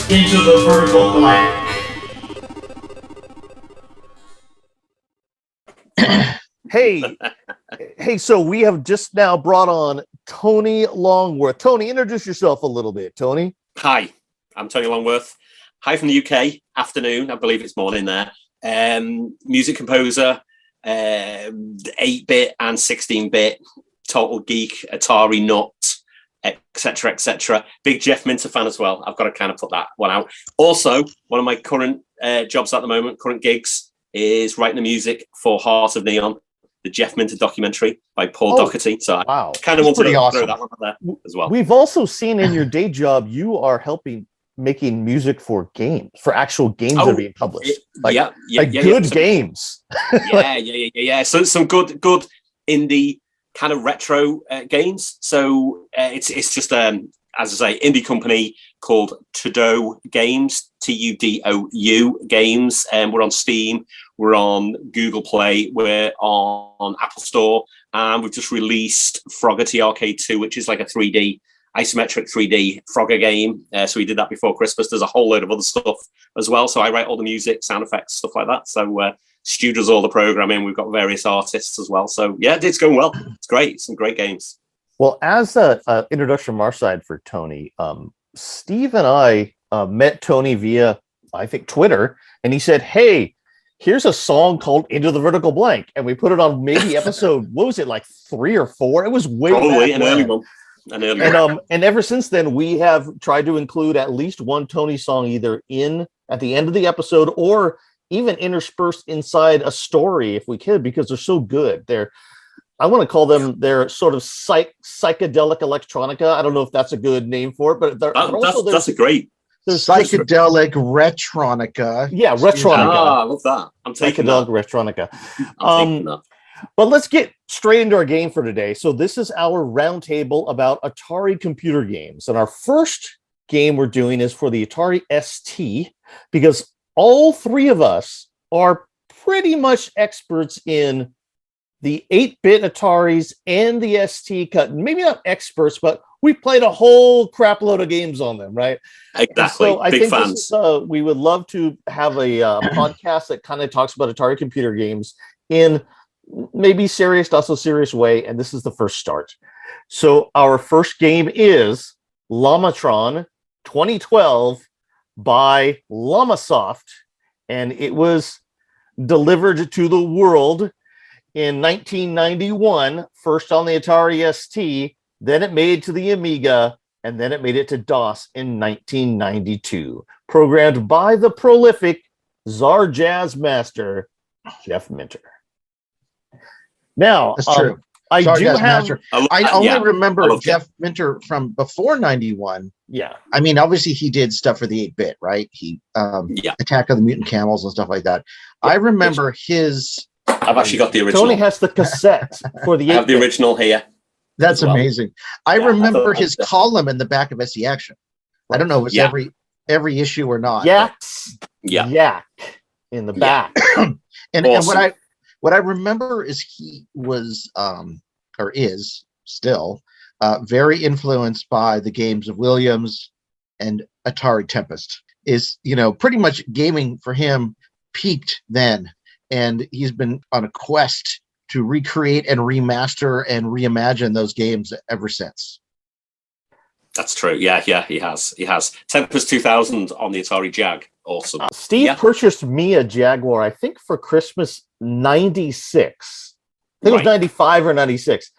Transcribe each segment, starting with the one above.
Into the Vertical Blank. Hey, so we have just now brought on Tony Longworth. Tony, introduce yourself a little bit, Tony. Hi, I'm Tony Longworth. Hi from the UK, afternoon, I believe it's morning there. Music composer, 8-bit and 16-bit, total geek, Atari nut, etc., etc. Big Jeff Minter fan as well. I've got to kind of put that one out. Also, one of my current jobs at the moment, current gigs, is writing the music for Heart of Neon, the Jeff Minter documentary by Paul Docherty. So wow. I kind of wanted to throw that one out there as well. We've also seen in your day job, you are helping making music for games, for actual games that are being published. Good games. Yeah. So some good indie kind of retro games. So it's just as I say, indie company called Tudou Games, Tudou Games, and we're on Steam, we're on Google Play, we're on Apple Store, and we've just released Froggerty Arcade 2, which is like a 3D isometric 3D Frogger game. So we did that before Christmas. There's a whole load of other stuff as well. So I write all the music, sound effects, stuff like that. So Stu does all the programming. We've got various artists as well. So yeah, it's going well. It's great. Some great games. Well, as an introduction from our side for Tony, Steve and I met Tony via, I think, Twitter, and he said, "Hey, here's a song called Into the Vertical Blank," and we put it on maybe episode, what was it, like 3 or 4? It was way probably back an early one. And ever since then, we have tried to include at least one Tony song either in at the end of the episode or even interspersed inside a story if we could, because they're so good. I want to call them, they're sort of psychedelic electronica. I don't know if that's a good name for it, but that's a great psychedelic retronica. Yeah, retronica. I love that. I'm taking psychedelic that. retronica. I'm taking that. But let's get straight into our game for today. So this is our roundtable about Atari computer games. And our first game we're doing is for the Atari ST, because all three of us are pretty much experts in the 8-bit Ataris and the ST cut. Maybe not experts, but we played a whole crap load of games on them, right? Exactly. So I Big think fans. we would love to have a podcast that kind of talks about Atari computer games in maybe serious, not so serious way, and this is the first start. So our first game is Llamatron 2012 by Llamasoft, and it was delivered to the world in 1991, first on the Atari ST, then it made it to the Amiga, and then it made it to DOS in 1992. Programmed by the prolific Zarjaz master, Jeff Minter. Now, that's true. I Sorry, do guys, have. Master. I only remember Jeff Minter from before 91. Yeah. I mean, obviously he did stuff for the 8-bit, right? He Attack of the Mutant Camels and stuff like that. Yeah. I remember his. I've actually got the original. Tony has the cassette for the 8-bit. I have the original here. That's amazing. I remember his column in the back of SE Action. I don't know if it's every issue or not. Yak in the back. And what I remember is he was or is still very influenced by the games of Williams and Atari Tempest. Is pretty much gaming for him peaked then, and he's been on a quest to recreate and remaster and reimagine those games ever since. That's true. Yeah, he has. Tempest 2000 on the Atari Jag. Awesome. Steve purchased me a Jaguar, I think, for Christmas 96. I think it was 95 or 96.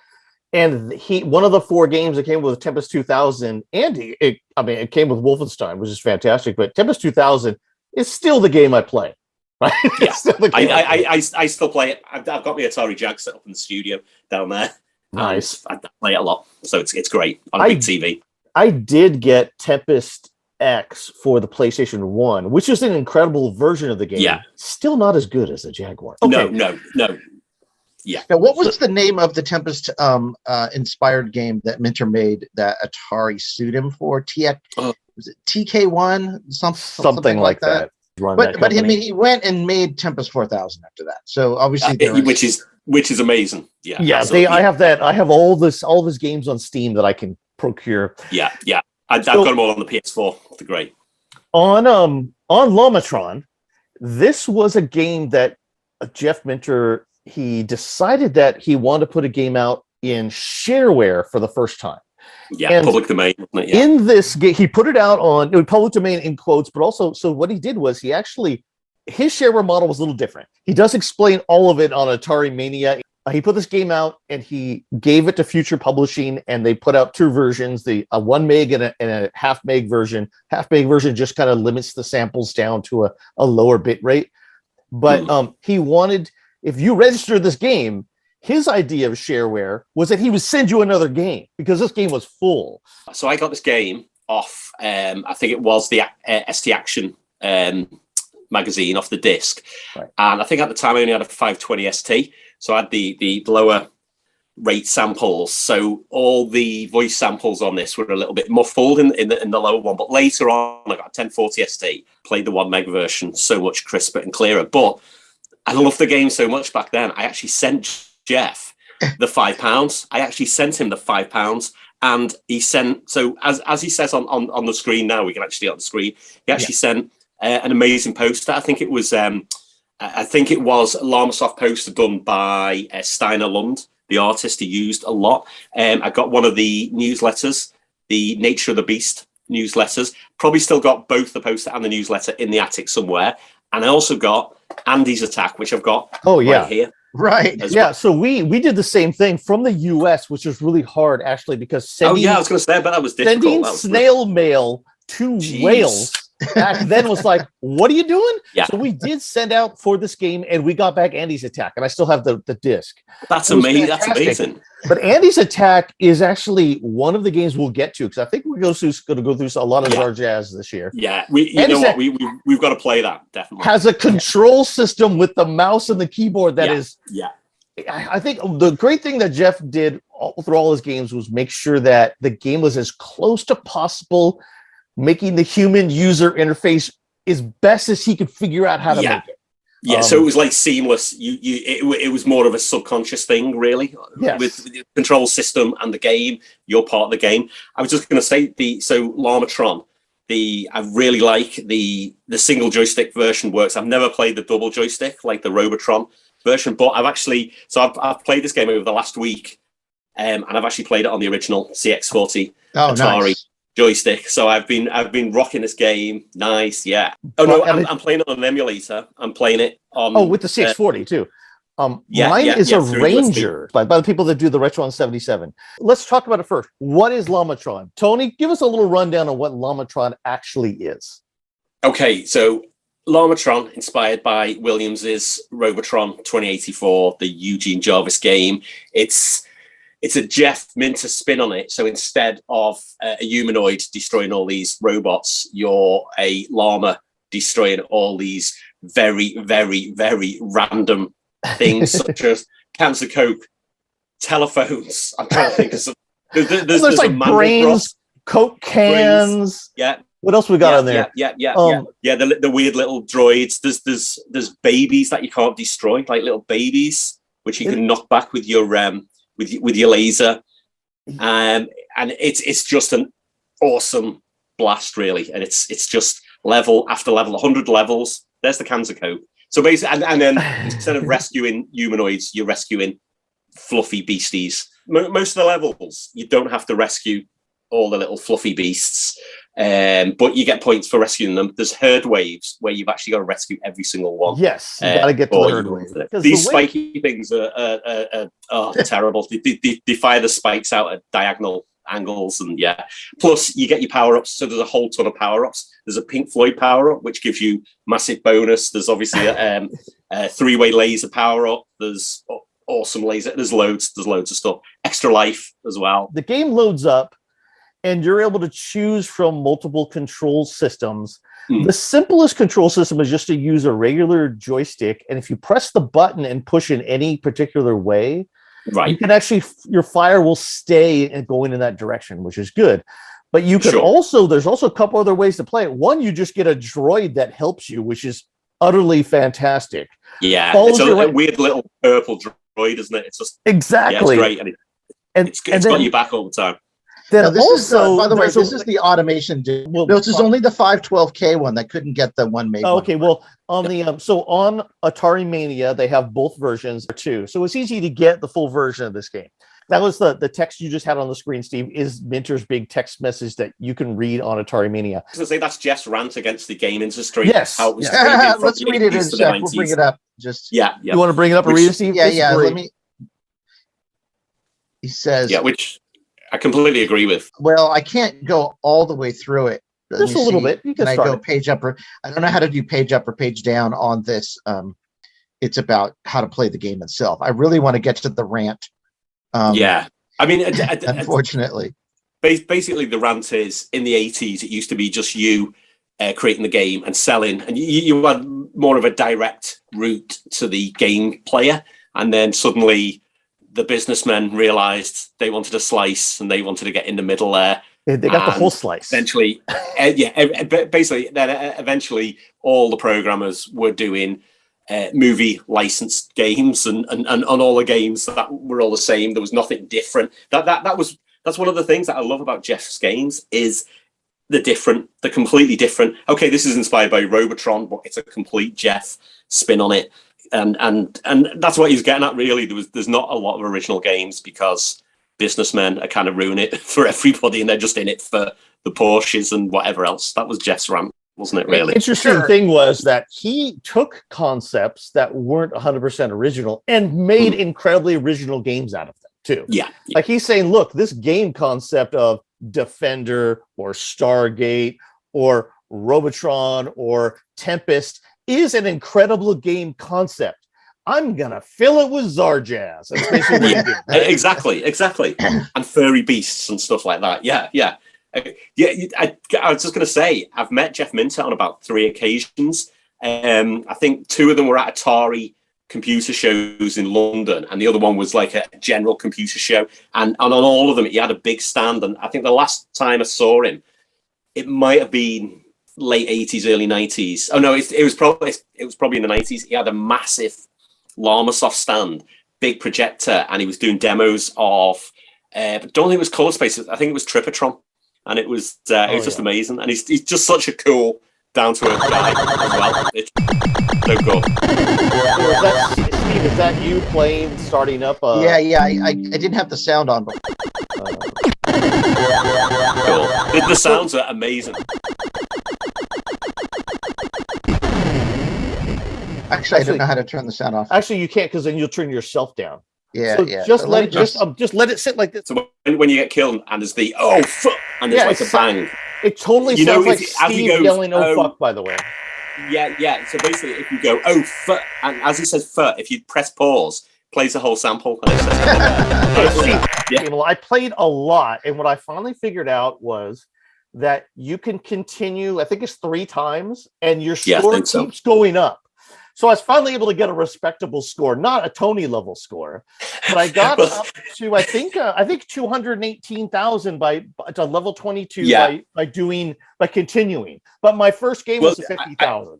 And one of the 4 games that came with Tempest 2000, and it came with Wolfenstein, which is fantastic, but Tempest 2000 is still the game I play. Right? Yeah, I still play it. I've got my Atari Jag set up in the studio down there. Nice. I play it a lot, so it's great on a big TV. I did get Tempest X for the PlayStation 1, which is an incredible version of the game. Yeah. Still not as good as the Jaguar. Okay. No. Yeah. Now, what was the name of the Tempest inspired game that Minter made that Atari sued him for? Was it TK1? Something like that. But he went and made Tempest 4000 after that. So obviously, which is amazing. Yeah. Yeah. I have that. I have all of his games on Steam that I can procure. Yeah. I've got them all on the PS4. They're great. On Llamatron, this was a game that Jeff Minter, he decided that he wanted to put a game out in shareware for the first time. Yeah, and public domain, wasn't it? Yeah. In this game, he put it out on public domain in quotes, but also, so what he did was his shareware model was a little different. He does explain all of it on Atari Mania. He put this game out and he gave it to Future Publishing, and they put out two versions, a 1 meg and a half meg version. Half meg version just kind of limits the samples down to a lower bit rate. But he wanted, if you register this game, his idea of shareware was that he would send you another game because this game was full. So I got this game off, I think it was the ST Action magazine off the disc. Right. And I think at the time I only had a 520 ST. So I had the lower rate samples. So all the voice samples on this were a little bit muffled in the lower one. But later on, I got a 1040 ST, played the 1 meg version, so much crisper and clearer. But I loved the game so much back then. I actually sent Jeff the £5. I actually sent him the £5, and he sent, so as he says on the screen now, we can actually see on the screen, he actually sent an amazing poster. I think it was Llamasoft poster done by Steiner Lund, the artist he used a lot. I got one of the newsletters, the Nature of the Beast newsletters, probably still got both the poster and the newsletter in the attic somewhere. And I also got Andy's Attack, which I've got right here. Right. Yeah. So we did the same thing from the US, which was really hard actually, because I was going to say, but that was difficult. Sending snail mail to Wales back then was like, what are you doing? Yeah. So we did send out for this game, and we got back Andy's Attack, and I still have the disc. That's amazing. That's amazing. But Andy's Attack is actually one of the games we'll get to, because I think we're going to go through a lot of Zarjaz this year. Yeah, we've got to play that, definitely. Has a control system with the mouse and the keyboard that is. Yeah. I think the great thing that Jeff did through all his games was make sure that the game was as close to possible, making the human user interface as best as he could figure out how to make it. Yeah, so it was like seamless. It was more of a subconscious thing, really, with the control system and the game. You're part of the game. I was just going to say Llamatron. I really like the single joystick version works. I've never played the double joystick like the Robotron version, but I've played this game over the last week, and I've actually played it on the original CX40 Atari joystick. So I've been rocking this game. Nice, yeah. Oh no, I'm playing it on an emulator. I'm playing it on with the CX40 too. Mine is a Ranger by the people that do the Retron 77. Let's talk about it first. What is Llamatron? Tony, give us a little rundown on what Llamatron actually is. Okay, so Llamatron, inspired by Williams's Robotron 2084, the Eugene Jarvis game. It's a Jeff Minter spin on it. So instead of a humanoid destroying all these robots, you're a llama destroying all these very, very, very random things, such as cans of Coke, telephones. I'm trying to think of some. There's like brains, Coke cans. Yeah. What else we got on there? Yeah. The weird little droids. There's babies that you can't destroy, like little babies, which you can knock back with your with your laser, and it's just an awesome blast, really. And it's just level after level, 100 levels. There's the cans of Coke. So basically, and then instead of rescuing humanoids, you're rescuing fluffy beasties. Most of the levels, you don't have to rescue all the little fluffy beasts, but you get points for rescuing them. There's herd waves where you've actually got to rescue every single one. Yes, you got to get to the herd wave. These spiky things are terrible. They fire the spikes out at diagonal angles, and plus you get your power-ups. So there's a whole ton of power-ups. There's a Pink Floyd power-up which gives you massive bonus. There's obviously a three-way laser power-up. There's awesome laser. There's loads of stuff. Extra life as well. The game loads up and you're able to choose from multiple control systems. The simplest control system is just to use a regular joystick, and if you press the button and push in any particular way, you can actually, your fire will stay and going in that direction, which is good. But you can also, there's also a couple other ways to play it. One, you just get a droid that helps you, which is utterly fantastic. Yeah, it's a weird little purple droid, isn't it? It's just exactly it's great, and it's got you back all the time. Then Now, this is also, by the way, there's this is the automation. Well, No, this is only the 512K one that couldn't get the one made. okay, well, on the so on Atari Mania, they have both versions too, so it's easy to get the full version of this game. That was the text you just had on the screen, Steve, is Minter's big text message that you can read on Atari Mania. I was going to say that's Jeff's rant against the game industry. Yes. How it was Let's read it in chat. We'll bring it up. Just yeah. You want to bring it up and read it, Steve? Yeah. Let me. He says. Yeah, which I completely agree with. Well, I can't go all the way through it. Just a little bit. You can start. I go page up or I don't know how to do page up or page down on this. It's about how to play the game itself. I really want to get to the rant. Yeah, I mean, unfortunately, basically the rant is in the 80s. It used to be just you creating the game and selling, and you had more of a direct route to the game player, and then suddenly the businessmen realized they wanted a slice and they wanted to get in the middle there. They got the whole slice. Eventually, basically, then eventually all the programmers were doing movie licensed games and all the games that were all the same. There was nothing different. That's one of the things that I love about Jeff's games is the completely different. Okay, this is inspired by Robotron, but it's a complete Jeff spin on it. And that's what he's getting at, really. There's not a lot of original games because businessmen are kind of ruining it for everybody, and they're just in it for the Porsches and whatever else. That was Jeff's rant, wasn't it, really? The interesting thing was that he took concepts that weren't 100% original and made incredibly original games out of them, too. Yeah. Like he's saying, look, this game concept of Defender or Stargate or Robotron or Tempest is an incredible game concept. I'm gonna fill it with Zarjaz. That's basically what he did, right? Exactly. And furry beasts and stuff like that. Yeah. I was just gonna say, I've met Jeff Minter on about 3 occasions. I think 2 of them were at Atari computer shows in London, and the other one was like a general computer show. And on all of them, he had a big stand. And I think the last time I saw him, it might have been late 80s, early 90s. Oh no, it was probably in the 90s. He had a massive Llamasoft stand, big projector, and he was doing demos of but don't think it was Color Space. I think it was Trippertron, and it was just amazing. And he's just such a cool, down to earth guy as well. It's so cool. Steve, is that you playing, starting up? Yeah. I didn't have the sound on, but cool. The sounds are amazing. Actually, I don't know how to turn the sound off. Actually, you can't, because then you'll turn yourself down. Yeah, so yeah. Just so let it sit like this. So when you get killed and there's the and there's like a bang. It totally sounds like Steve yelling "oh fuck." By the way. Yeah. So basically, if you go "oh fuck," and as he says "fuck," if you press pause, plays the whole sample. And it says, Well, I played a lot, and what I finally figured out was that you can continue. I think it's 3 times, and your score keeps going up. So I was finally able to get a respectable score, not a Tony level score, but I got up to I think 218,000 to level 22 by continuing. But my first game was 50,000.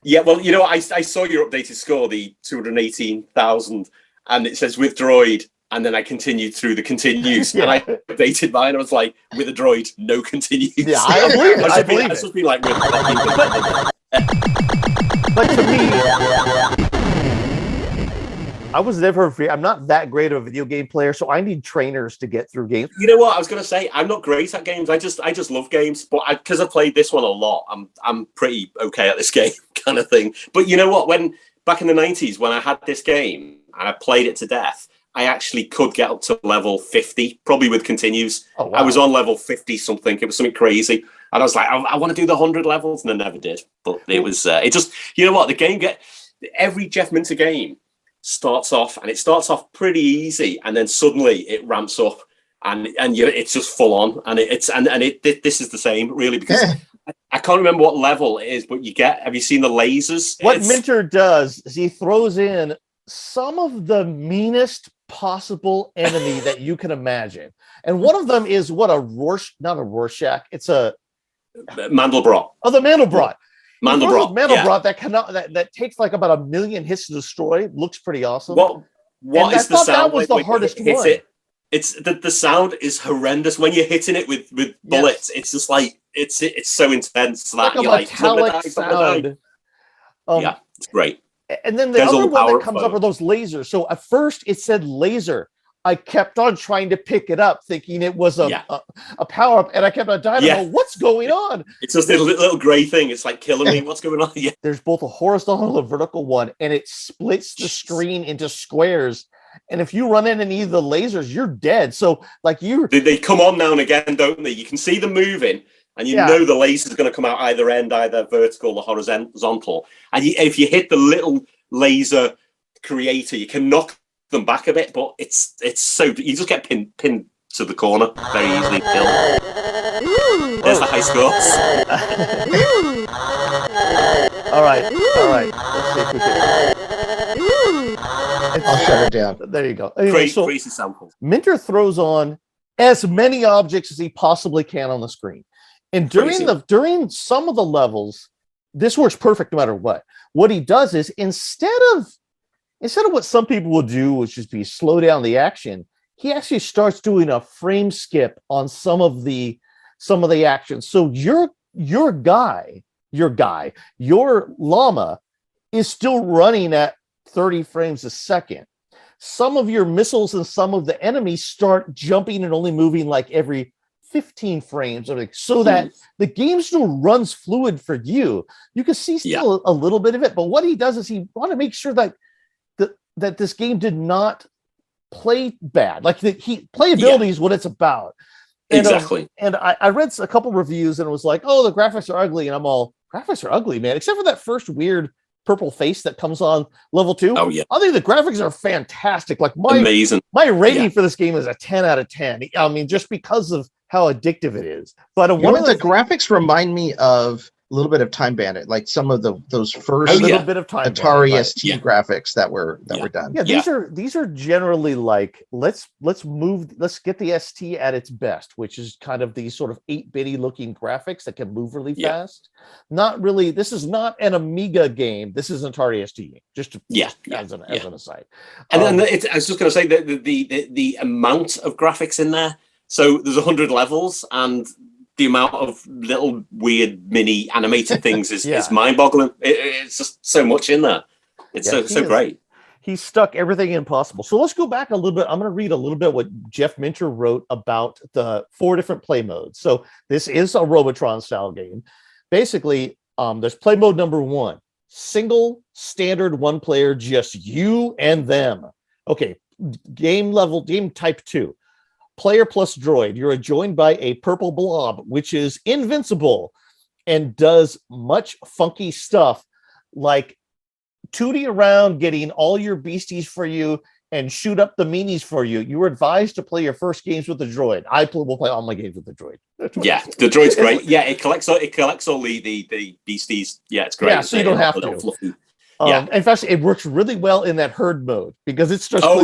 Yeah, well, you know, I saw your updated score, the 218,000, and it says with droid, and then I continued through the continues, and I updated mine. I was like, with a droid, no continues. Yeah, I believe it. I believe it. I should be like, with But to me, I was never. I'm not that great of a video game player, so I need trainers to get through games. You know what? I was going to say I'm not great at games. I just love games, but because I played this one a lot, I'm pretty okay at this game, kind of thing. But you know what? When back in the 90s, when I had this game and I played it to death, I actually could get up to level 50, probably with continues. Oh, wow. I was on level 50 something. It was something crazy. And I was like, I want to do the 100 levels, and I never did. But it was, it just, you know what? The game every Jeff Minter game starts off, and it starts off pretty easy, and then suddenly it ramps up, and it's just full on. And this is the same, really, because I can't remember what level it is, but have you seen the lasers? What Minter does is he throws in some of the meanest possible enemy that you can imagine. And one of them is not a Rorschach, it's a Mandelbrot. Oh, the Mandelbrot. Mandelbrot that takes like about 1 million hits to destroy. Looks pretty awesome. What is the sound? That was the hardest one. It's the sound is horrendous when you're hitting it with bullets. It's just like it's so intense that like a you're metallic like, sound. Yeah, it's great. And then the There's other all one power that comes up are those lasers. So at first it said laser. I kept on trying to pick it up, thinking it was a power up, and I kept on dying. Yeah. What's going on? It's just a little gray thing. It's like killing me. What's going on? Yeah. There's both a horizontal and a vertical one, and it splits the screen into squares. And if you run into any of the lasers, you're dead. So like they come on now and again, don't they? You can see them moving, and you know the laser is going to come out either end, either vertical or horizontal. And if you hit the little laser creator, you can knock them back a bit, but it's so you just get pinned to the corner very easily. Killed. There's the high scores. All right. Let's see if we can. I'll shut it down. There you go. Anyway, Crazy sample. Minter throws on as many objects as he possibly can on the screen, and during some of the levels, this works perfect no matter what. What he does is instead of what some people will do, which is be slow down the action, he actually starts doing a frame skip on some of the action. So your llama is still running at 30 frames a second. Some of your missiles and some of the enemies start jumping and only moving like every 15 frames, so that the game still runs fluid for you. You can see still a little bit of it, but what he does is he want to make sure that this game did not play bad. Like playability is what it's about. And, exactly. And I read a couple reviews and it was like, oh, the graphics are ugly. And I'm all, graphics are ugly, man. Except for that first weird purple face that comes on level 2. Oh, yeah. I think the graphics are fantastic. Like amazing. My rating for this game is a 10 out of 10. I mean, just because of how addictive it is. But the graphics remind me of a little bit of Time Bandit, like some of those first bit of Time Atari Bandit, ST graphics that were done. Yeah, these are generally like let's get the ST at its best, which is kind of these sort of 8-bitty looking graphics that can move really fast. Not really. This is not an Amiga game. This is an Atari ST game. Just to, as an aside. And then I was just going to say that the amount of graphics in there. So there's 100 levels and the amount of little weird mini animated things is mind-boggling. It's just so much in there. It's so great. He stuck everything in possible. So let's go back a little bit. I'm going to read a little bit what Jeff Minter wrote about the 4 different play modes. So this is a Robotron style game. Basically, there's play mode number 1, single standard 1 player, just you and them. Okay, game type 2. Player plus droid. You're joined by a purple blob, which is invincible and does much funky stuff like tooting around, getting all your beasties for you, and shoot up the meanies for you. You were advised to play your first games with the droid. Will play all my games with the droid. Yeah, the droid's great. Yeah, it collects all the beasties. Yeah, it's great. Yeah, so you don't have to. Fluffy. In fact, it works really well in that herd mode because it's just because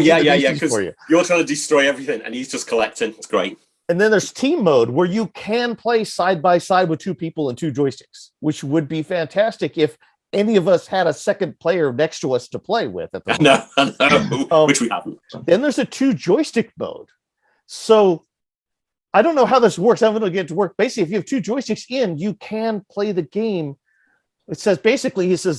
for you. You're trying to destroy everything and he's just collecting. It's great. And then there's team mode where you can play side by side with 2 people and 2 joysticks, which would be fantastic if any of us had a second player next to us to play with. At the no, which we haven't. Then there's a 2 joystick mode. So I don't know how this works. I'm going to get it to work. Basically, if you have 2 joysticks in, you can play the game. He says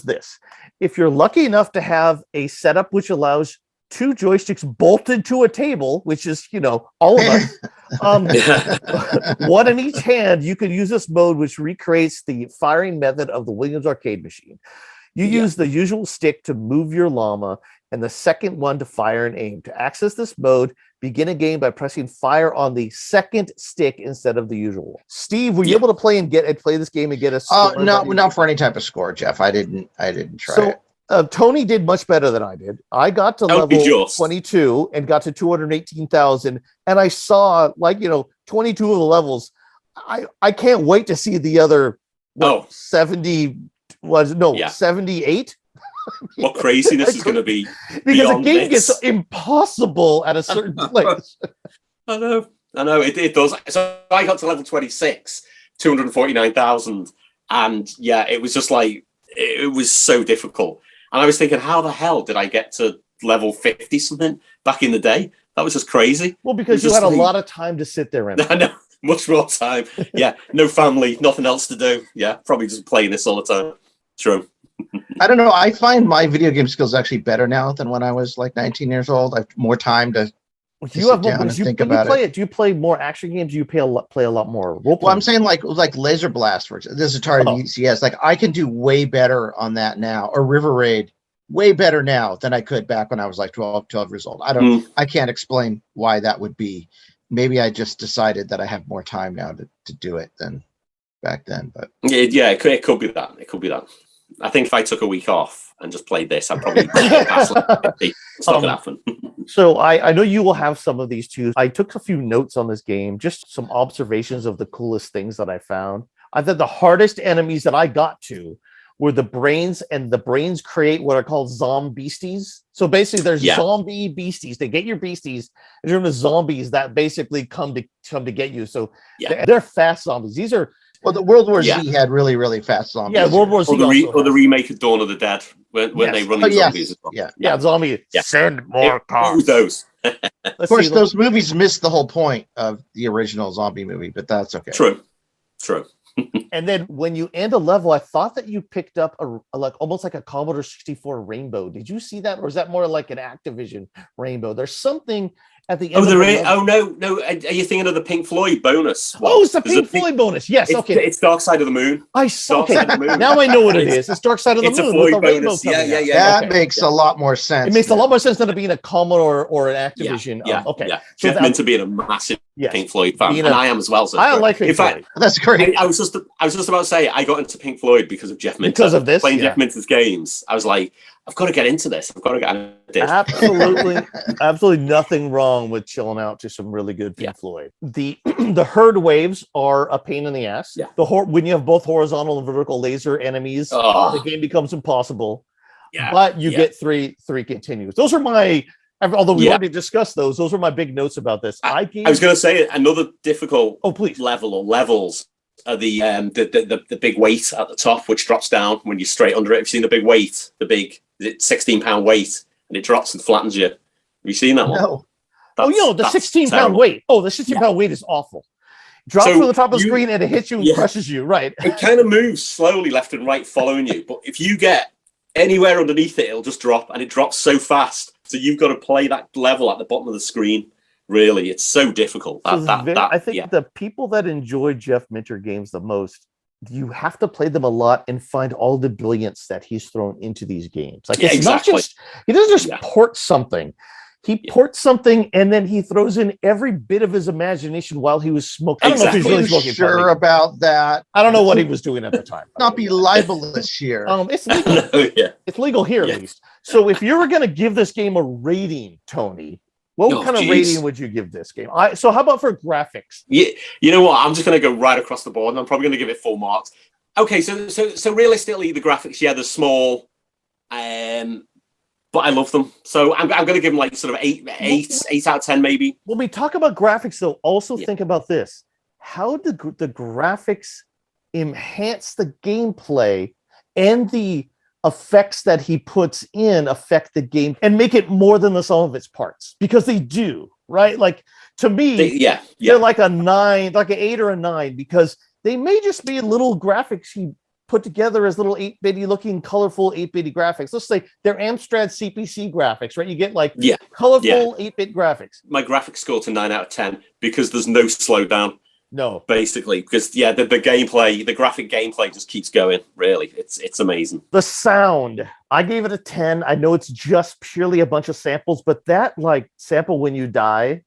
this: if you're lucky enough to have a setup which allows 2 joysticks bolted to a table, which is, all of us, one in each hand, you can use this mode, which recreates the firing method of the Williams arcade machine. You use the usual stick to move your llama and the second one to fire and aim. To access this mode, begin a game by pressing fire on the second stick instead of the usual one. Steve, were you able to play this game and get a score? Not for any type of score, Jeff. I didn't try it. Tony did much better than I did. I got to level 22 and got to 218,000, and I saw 22 of the levels. I can't wait to see the other 78. What craziness is going to be because the game gets impossible at a certain place. I know it does. So I got to level 26, 249,000, and it was just like it was so difficult. And I was thinking, how the hell did I get to level 50 something back in the day? That was just crazy. Well, because you had a lot of time to sit there and I know, much more time. Yeah, no family, nothing else to do. Yeah, probably just playing this all the time. True. I don't know. I find my video game skills actually better now than when I was like 19 years old. I have more time to you have more, down and think when you about play it. Do you play more action games? Do you play a lot more role Well, I'm saying like Laser Blast, for example. This Atari VCS. Like I can do way better on that now, or River Raid, way better now than I could back when I was like 12 years old. I can't explain why that would be. Maybe I just decided that I have more time now to do it than back then. But yeah, it could be that. It could be that. I think if I took a week off and just played this, I'd probably pass like 50. It's not gonna happen. So I know you will have some of these too. I took a few notes on this game, just some observations of the coolest things that I found. I thought the hardest enemies that I got to were the brains, and the brains create what are called zombie beasties. So basically there's zombie beasties. They get your beasties, and you're the zombies that basically come to get you. So they're fast zombies. These are the World War Z had really, really fast zombies. Yeah, World War Z or the remake of Dawn of the Dead when they run into zombies as well. Yeah, zombie. Yeah. Send more cars. Those. Of course, those movies missed the whole point of the original zombie movie, but that's okay. True. And then when you end a level, I thought that you picked up almost like a Commodore 64 rainbow. Did you see that, or is that more like an Activision rainbow? There's something at the end. No. Are you thinking of the Pink Floyd bonus? Oh, it's the Pink Floyd bonus. Yes, okay. It's Dark Side of the Moon. Now I know what it is. It's Dark Side of the Moon. It's a Floyd bonus. That makes a lot more sense. It makes a lot more sense than it being a Commodore or an Activision. Okay. So Jeff meant to be a massive Pink Floyd fan, and I am as well. So I like Pink Floyd. That's great. I was just about to say I got into Pink Floyd because of Jeff Minter. Because of this, playing Jeff Minter's games. I was like, I've got to get into this. I've got to get into this. Absolutely nothing wrong with chilling out to some really good Pink Floyd. The herd waves are a pain in the ass. Yeah. When you have both horizontal and vertical laser enemies, the game becomes impossible. Yeah. But you get three continues. Those are my, although we already discussed those were my big notes about this. I was going to say another difficult please. level or levels are the big weight at the top, which drops down when you're straight under it. Have you seen the big weight? The big 16-pound weight, and it drops and flattens you. Have you seen that one? No. The 16-pound weight. Oh, the 16-pound weight is awful. Drops from the top of the screen and it hits you and crushes you. Right. It kind of moves slowly left and right, following you. But if you get anywhere underneath it, it'll just drop, and it drops so fast. So you've got to play that level at the bottom of the screen. Really, it's so difficult. I think the people that enjoy Jeff Minter games the most, you have to play them a lot and find all the brilliance that he's thrown into these games. Like it's not just, he doesn't just port something. He ports something and then he throws in every bit of his imagination while he was smoking. I don't know if he was really smoking. Sure about that. I don't know what he was doing at the time. Not be libelous here. It's legal. It's legal here at least. So if you were going to give this game a rating, Tony, what kind of rating would you give this game? So how about for graphics? Yeah, you know what? I'm just going to go right across the board, and I'm probably going to give it 4 marks. Okay, so realistically, the graphics, they're small, but I love them. So I'm going to give them like sort of 8 out of 10, maybe. When we talk about graphics, though, also think about this: how did the graphics enhance the gameplay and the effects that he puts in affect the game and make it more than the sum of its parts? Because they do, right? Like to me, they're like a 9, like an 8 or a 9, because they may just be little graphics he put together as little 8-bitty looking colorful 8-bitty graphics. Let's say they're Amstrad CPC graphics, right? You get like colorful 8-bit graphics. My graphics score to 9 out of 10 because there's no slowdown. No, basically, because the gameplay, the graphic gameplay just keeps going. Really, it's amazing. The sound, I gave it a 10. I know it's just purely a bunch of samples, but that like sample when you die,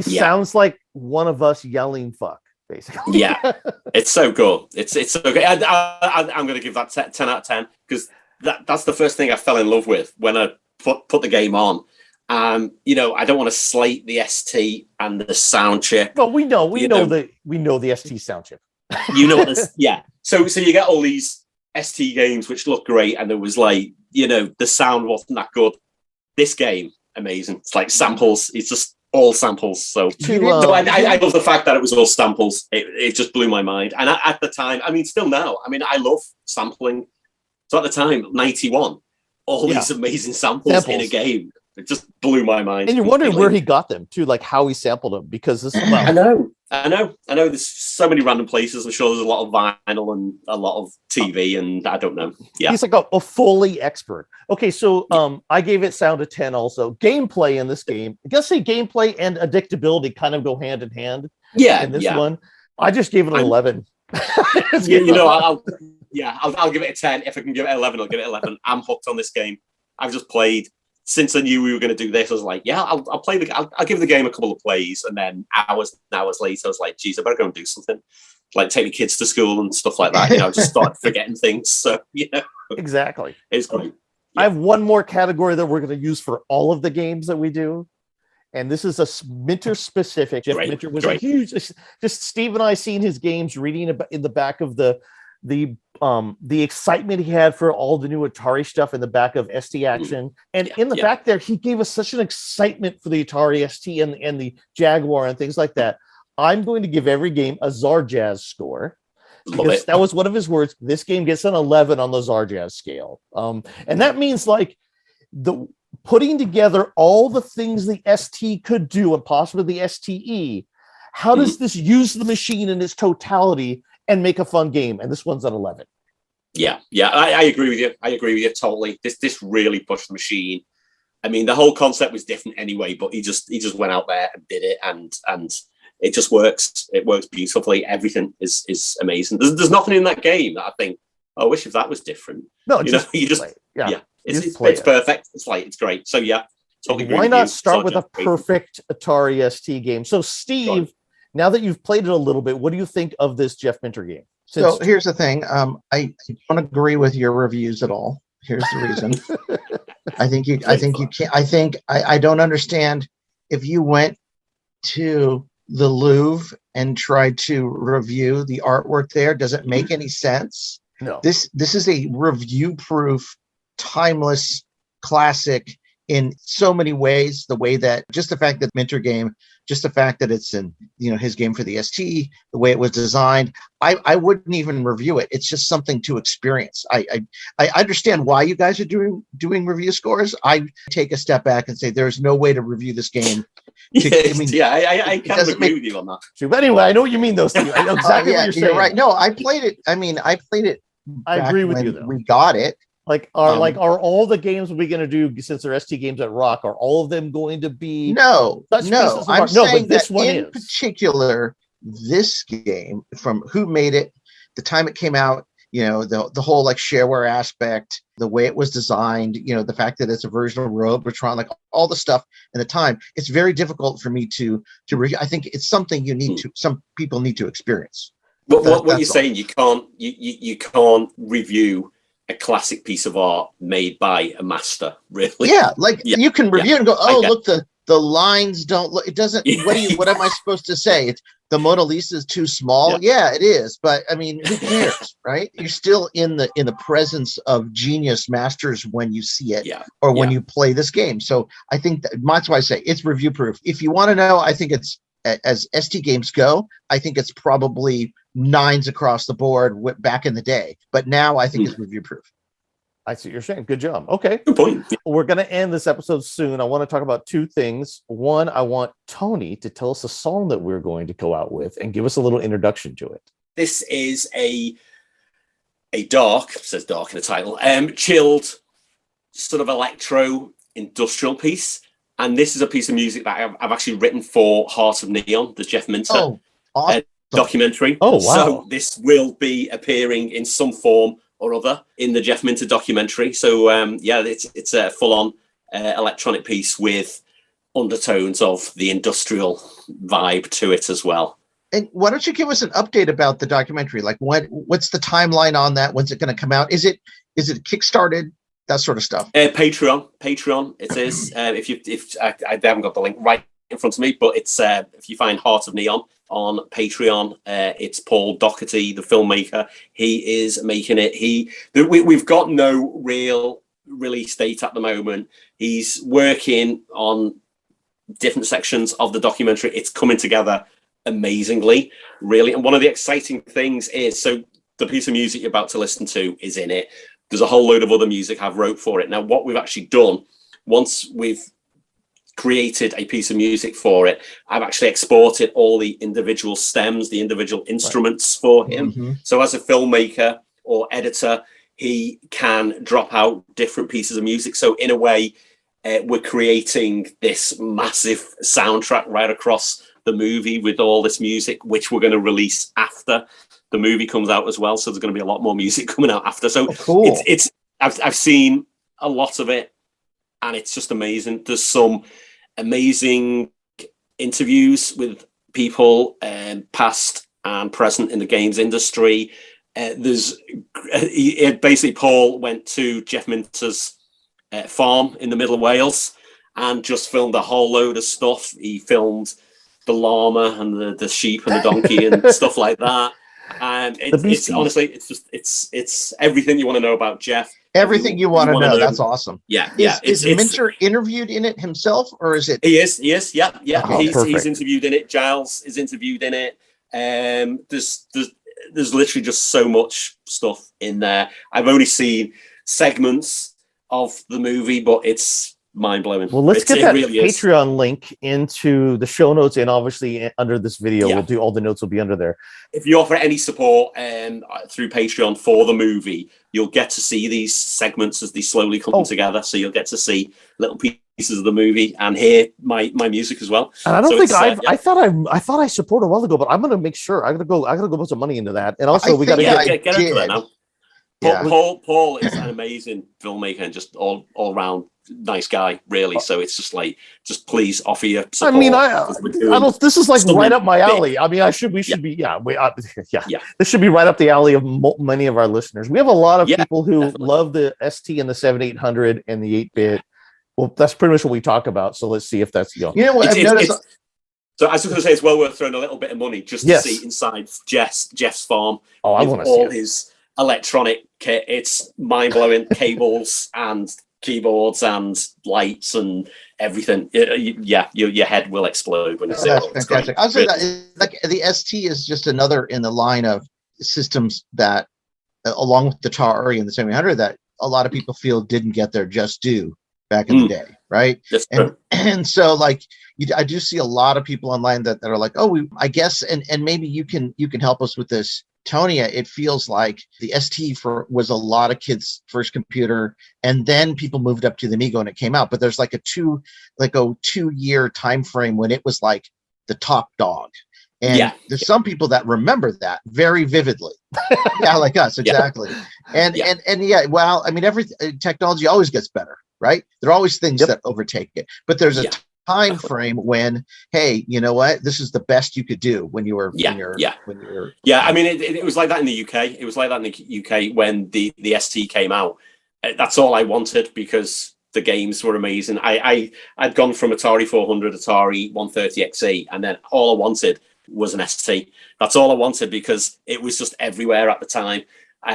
sounds like one of us yelling "fuck." Basically, it's so cool. It's so good. I'm going to give that 10 out of 10 because that's the first thing I fell in love with when I put the game on. I don't want to slate the ST and the sound chip. But we know the ST sound chip. You know this, So you get all these ST games which look great, and it was like, the sound wasn't that good. This game, amazing. It's like samples. It's just all samples. So I love the fact that it was all samples. It just blew my mind. And at the time, still now, I love sampling. So at the time, 91, all these amazing samples in a game. It just blew my mind. And you're wondering where he got them too, like how he sampled them, because this. I know. There's so many random places. I'm sure there's a lot of vinyl and a lot of TV, and I don't know. Yeah, he's like a fully expert. Okay, so I gave it sound a 10. Also, gameplay in this game. I guess say gameplay and addictability kind of go hand in hand. Yeah, in this one, I just gave it an 11. I'll give it a 10. If I can give it 11, I'll give it 11. I'm hooked on this game. I've just played since I knew we were going to do this. I was like, yeah, I'll play I'll give the game a couple of plays, and then hours later, I was like, geez, I better go and do something, like take the kids to school and stuff like that. Just start forgetting things. So exactly, it's great. Yeah. I have one more category that we're going to use for all of the games that we do. And this is a Minter specific. Jeff Minter was a huge. Just Steve and I seen his games, reading about in the back of the excitement he had for all the new Atari stuff in the back of ST Action, and in the back there, he gave us such an excitement for the Atari ST and the Jaguar and things like that. I'm going to give every game a Zarjaz score. Because that was one of his words. This game gets an 11 on the Zarjaz scale, and that means like the putting together all the things the ST could do and possibly the STE. How does this use the machine in its totality and make a fun game? And this one's at 11. Yeah, I agree with you. I agree with you totally. This really pushed the machine. I mean, the whole concept was different anyway, but he just went out there and did it, and it just works. It works beautifully. Everything is amazing. There's nothing in that game that I think, I wish if that was different. No, you just it's perfect. It's great. So yeah, totally agree. Why not start with a perfect Atari ST game? So Steve, now that you've played it a little bit, what do you think of this Jeff Minter game? So here's the thing. I don't agree with your reviews at all. Here's the reason. I think you can't. I don't understand if you went to the Louvre and tried to review the artwork there. Does it make any sense? No. This is a review-proof, timeless classic in so many ways. The way that just the fact that Minter game, just the fact that it's in his game for the ST, the way it was designed, I wouldn't even review it. It's just something to experience. I understand why you guys are doing review scores. I take a step back and say there's no way to review this game. I kind of agree with you on that. But anyway, I know what you mean, though, Steve. I know exactly what you're saying. You're right. No, I played it. I mean, I played it. I agree with you, though. We got it. Are all the games we're going to do, since they're ST games at Rock, are all of them going to be? No. I'm saying this that one in particular, this game, from who made it, the time it came out, the whole like shareware aspect, the way it was designed, the fact that it's a version of Robotron, like all the stuff in the time, it's very difficult for me to review. I think it's something some people need to experience. What you're saying, you can't review a classic piece of art made by a master, really. Yeah, you can review and go, look, the lines don't look. It doesn't. What am I supposed to say? It's the Mona Lisa is too small. Yeah, it is. But I mean, who cares, right? You're still in the presence of genius masters when you see it, or when you play this game. So I think that's why I say it's review proof. If you want to know, I think it's, as ST games go, I think it's probably 9s across the board back in the day. But now I think it's review proof. I see what you're saying. Good job. Okay. Good point. We're going to end this episode soon. I want to talk about two things. One, I want Tony to tell us a song that we're going to go out with and give us a little introduction to it. This is a dark, it says dark in the title, chilled sort of electro industrial piece. And this is a piece of music that I've actually written for Heart of Neon, the Jeff Minter documentary. Oh, wow. So this will be appearing in some form or other in the Jeff Minter documentary. So it's a full-on electronic piece with undertones of the industrial vibe to it as well. And why don't you give us an update about the documentary? Like what's the timeline on that? When's it going to come out? Is it kickstarted? That sort of stuff. Patreon. It is. If I haven't got the link right in front of me, but it's if you find Heart of Neon on Patreon, it's Paul Docherty, the filmmaker. He is making it. We've got no real release date at the moment. He's working on different sections of the documentary. It's coming together amazingly, really. And one of the exciting things is, so the piece of music you're about to listen to is in it. There's a whole load of other music I've wrote for it. Now, what we've actually done, once we've created a piece of music for it, I've actually exported all the individual stems, the individual instruments for him. Mm-hmm. So as a filmmaker or editor, he can drop out different pieces of music. So in a way, we're creating this massive soundtrack right across the movie with all this music, which we're going to release after the movie comes out as well. So there's going to be a lot more music coming out after. So cool. I've seen a lot of it, and it's just amazing. There's some amazing interviews with people past and present in the games industry. Basically Paul went to Jeff Minter's farm in the middle of Wales and just filmed a whole load of stuff. He filmed the llama and the sheep and the donkey and stuff like that. And it's honestly, it's everything you want to know about Jeff. Everything you want to know. That's awesome. Yeah. Is Minter interviewed in it himself, or is it? He is. Yeah. Oh, he's interviewed in it. Giles is interviewed in it. There's literally just so much stuff in there. I've only seen segments of the movie, but it's mind-blowing. Well, let's get that really Patreon link into the show notes, and obviously under this video, we'll do all the notes will be under there. If you offer any support through Patreon for the movie, you'll get to see these segments as they slowly come together. So you'll get to see little pieces of the movie and hear my music as well. And I don't think I thought I supported a while ago, but I'm going to make sure I gotta go put some money into that. And also we got to get into that now. Yeah. Paul is an amazing filmmaker and just all round nice guy, really. So it's just like, just please offer your support. I mean, I don't. This is like right up my alley. I mean, this should be right up the alley of many of our listeners. We have a lot of people who love the ST and the 7800 and the 8-bit. Well, that's pretty much what we talk about. So let's see if that's you know what I've noticed. So I was going to say, it's well worth throwing a little bit of money just to see inside Jeff's farm. Oh, I want to see all his electronic kit. It's mind-blowing. Cables and keyboards and lights and everything. Your head will explode when you see it. That's fantastic. I'll say that like the ST is just another in the line of systems that, along with the Atari and the 700, that a lot of people feel didn't get their just due back in the day, right? And so like I do see a lot of people online that are like, oh, I guess, and maybe you can help us with this, Tonya. It feels like the ST was a lot of kids' first computer, and then people moved up to the Amiga when it came out. But there's like a 2-year time frame when it was like the top dog. And there's some people that remember that very vividly. Yeah, like us, exactly. And well, I mean, every technology always gets better, right? There are always things that overtake it, but there's a time frame when, hey, you know what, this is the best you could do when you were I mean, it was like that in the UK. It was like that in the UK when the ST came out. That's all I wanted because the games were amazing. I'd gone from Atari 400, Atari 130 XE, and then all I wanted was an ST. That's all I wanted because it was just everywhere at the time.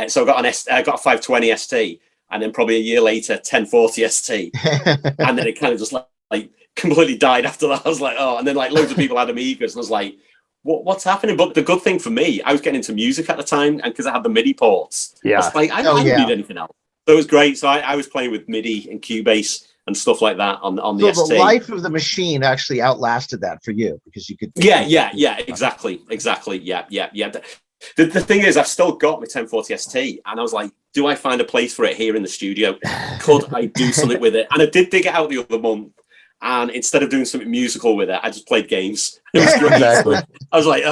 So I got a 520 ST, and then probably a year later, 1040 ST, and then it kind of just like completely died after that. I was like, oh, and then like loads of people had Amigas, and I was like, what's happening? But the good thing for me, I was getting into music at the time, and because I had the MIDI ports, I was like, I don't need anything else. So it was great. So I was playing with MIDI and Cubase and stuff like that on the ST. The life of the machine actually outlasted that for you because you could. Exactly. Yeah. The thing is, I've still got my 1040 ST, and I was like, do I find a place for it here in the studio? Could I do something with it? And I did dig it out the other month. And instead of doing something musical with it, I just played games. It was great. Exactly. I was like,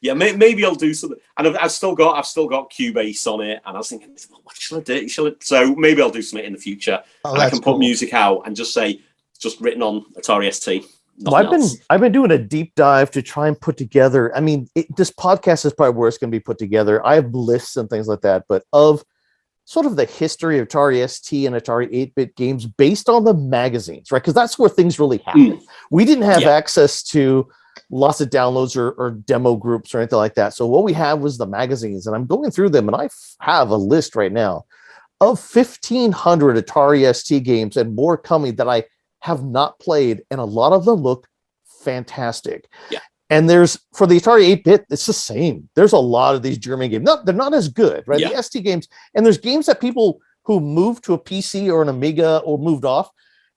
maybe I'll do something. And I've still got Cubase on it. And I was thinking, what should I do? So maybe I'll do something in the future. I can put music out and just say, just written on Atari ST. Well, I've been doing a deep dive to try and put together. I mean, this podcast is probably where it's going to be put together. I have lists and things like that, but of sort of the history of Atari ST and Atari 8-bit games based on the magazines, right? Because that's where things really happen. We didn't have access to lots of downloads or demo groups or anything like that. So what we have was the magazines, and I'm going through them, and I have a list right now of 1,500 Atari ST games and more coming that I have not played, and a lot of them look fantastic. Yeah. And there's, for the Atari 8-bit, it's the same. There's a lot of these German games. They're not as good, right? The ST games, and there's games that people who moved to a PC or an Amiga or moved off,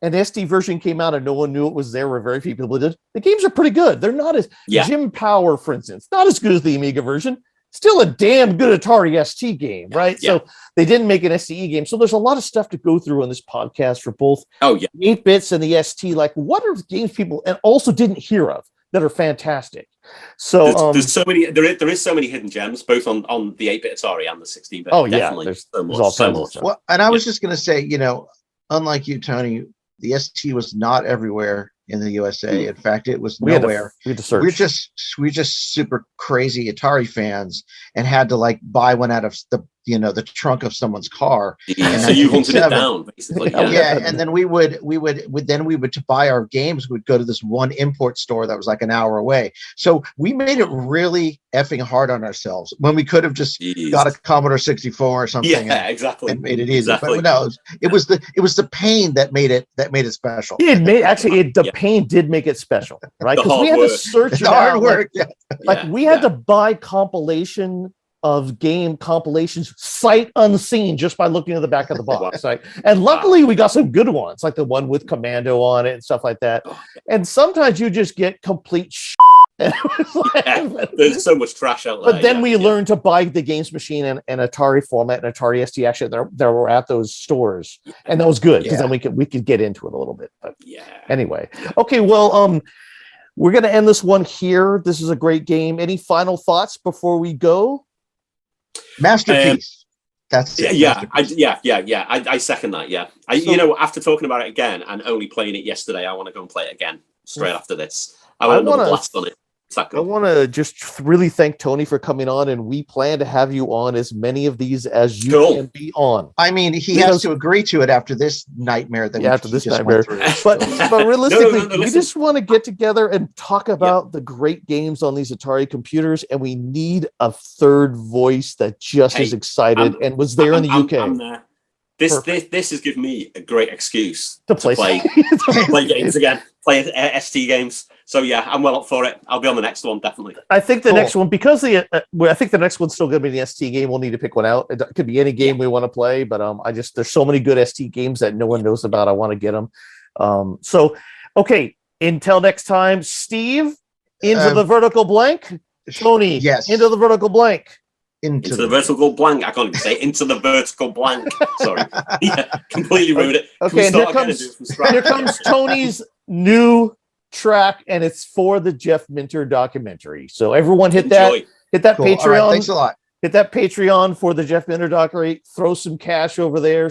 and the SD version came out and no one knew it was there, where very few people did, the games are pretty good. They're not as Jim Power, for instance, not as good as the Amiga version. Still a damn good Atari ST game, right? So they didn't make an STE game. So there's a lot of stuff to go through on this podcast for both 8-bits and the ST. Like, what are the games people and also didn't hear of that are fantastic? So there's so many. There is so many hidden gems, both on the 8-bit Atari and the 16-bit. Oh definitely. There's so much. Well, and I was just going to say, unlike you, Tony, the ST was not everywhere in the USA. In fact, it was nowhere. We had to search. We're just super crazy Atari fans and had to like buy one out of the trunk of someone's car. So you hunted it down, basically. And then we would to buy our games, we'd go to this one import store that was like an hour away. So we made it really effing hard on ourselves when we could have just got a Commodore 64 or something. Yeah, exactly. And made it easy. Exactly. But no, it was the pain that made it special. The pain did make it special, right? Because we had to search it out. We had to buy compilation of game compilations sight unseen just by looking at the back of the box. Right? And luckily we got some good ones, like the one with Commando on it and stuff like that. And sometimes you just get complete there's so much trash out there. But then we learned to buy the Games Machine and Atari format and Atari ST actually that were at those stores. And that was good because then we could get into it a little bit. But anyway. Okay, well, we're gonna end this one here. This is a great game. Any final thoughts before we go? Masterpiece. That's it. I second that. Yeah, after talking about it again and only playing it yesterday, I want to go and play it again straight after this. I want to blast on it. I want to just really thank Tony for coming on, and we plan to have you on as many of these as you can be on. I mean, he has to agree to it after this nightmare that after this nightmare. But realistically, we just want to get together and talk about the great games on these Atari computers, and we need a third voice that just is excited and was there in the UK. I'm there. This has given me a great excuse to play games again, play ST games. So I'm well up for it. I'll be on the next one definitely. I think the next one, because I think the next one's still going to be the ST game. We'll need to pick one out. It could be any game we want to play, but there's so many good ST games that no one knows about. I want to get them. Okay. Until next time, Steve, into the vertical blank. Tony, into the vertical blank. Into the vertical blank. I can't even say into the vertical blank. Sorry. Completely ruined it. Okay, and here comes Tony's new track, and it's for the Jeff Minter documentary. So everyone hit that Patreon. All right, thanks a lot. Hit that Patreon for the Jeff Minter documentary. Throw some cash over there.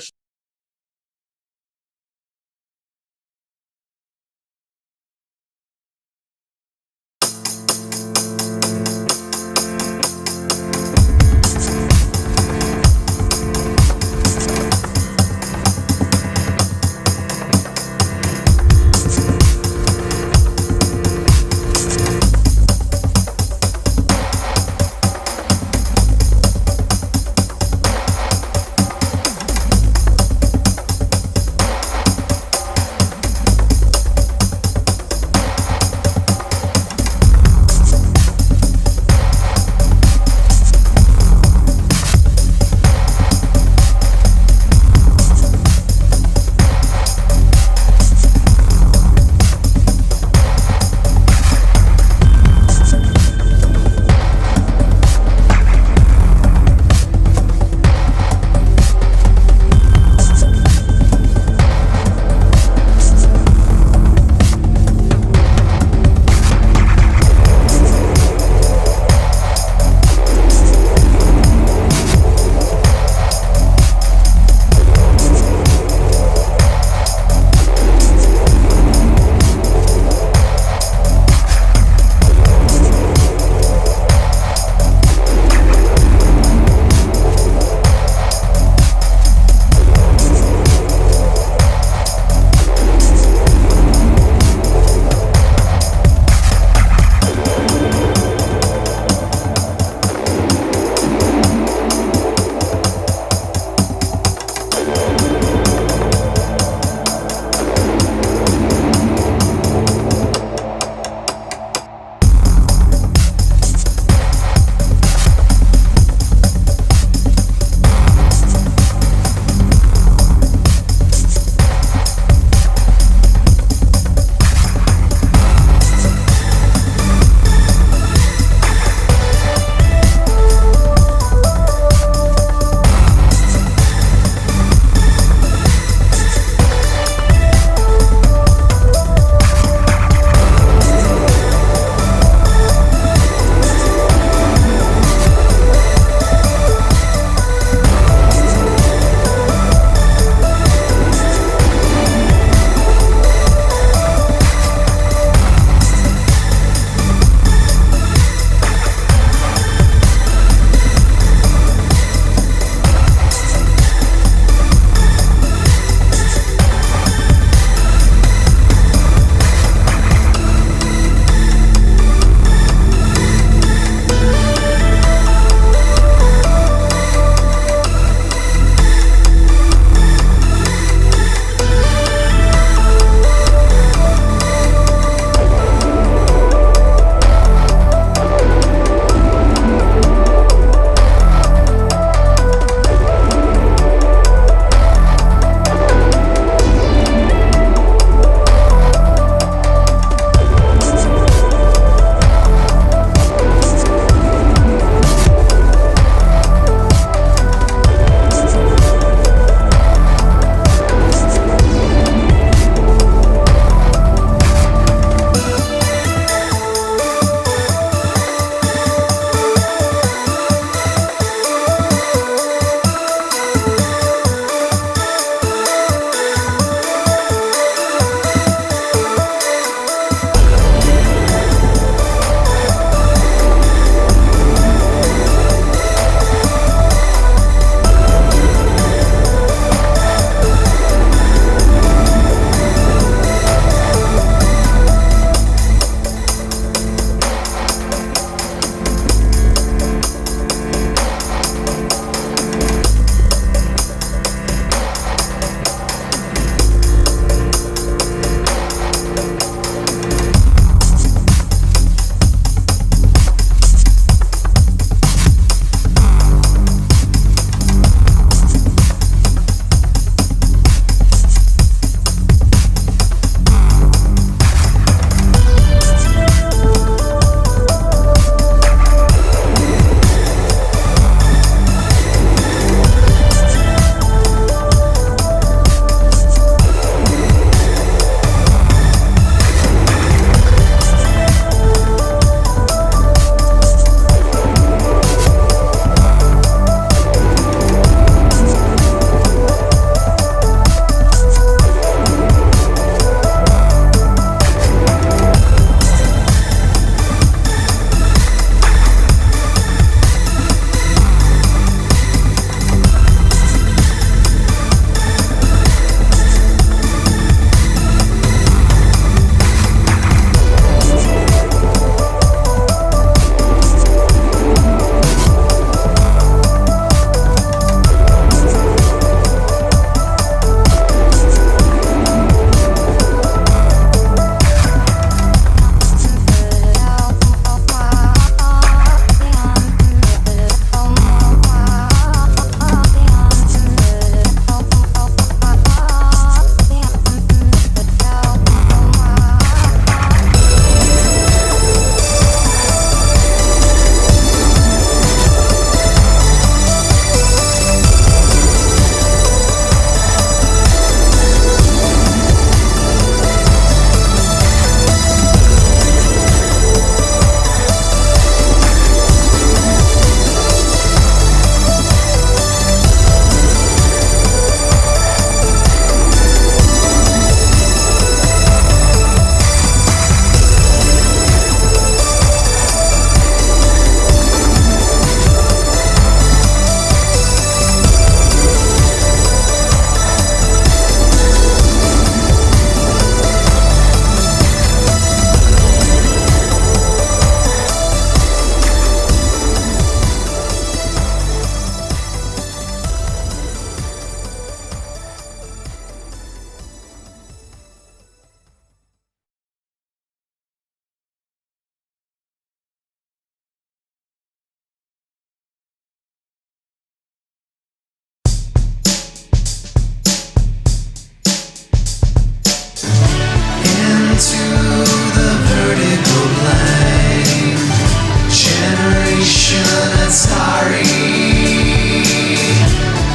Atari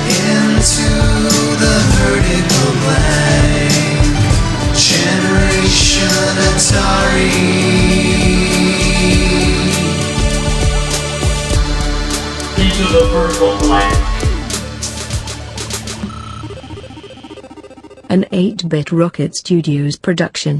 into the vertical blank. Generation Atari. Into the vertical blank. An 8-Bit Rocket Studios production.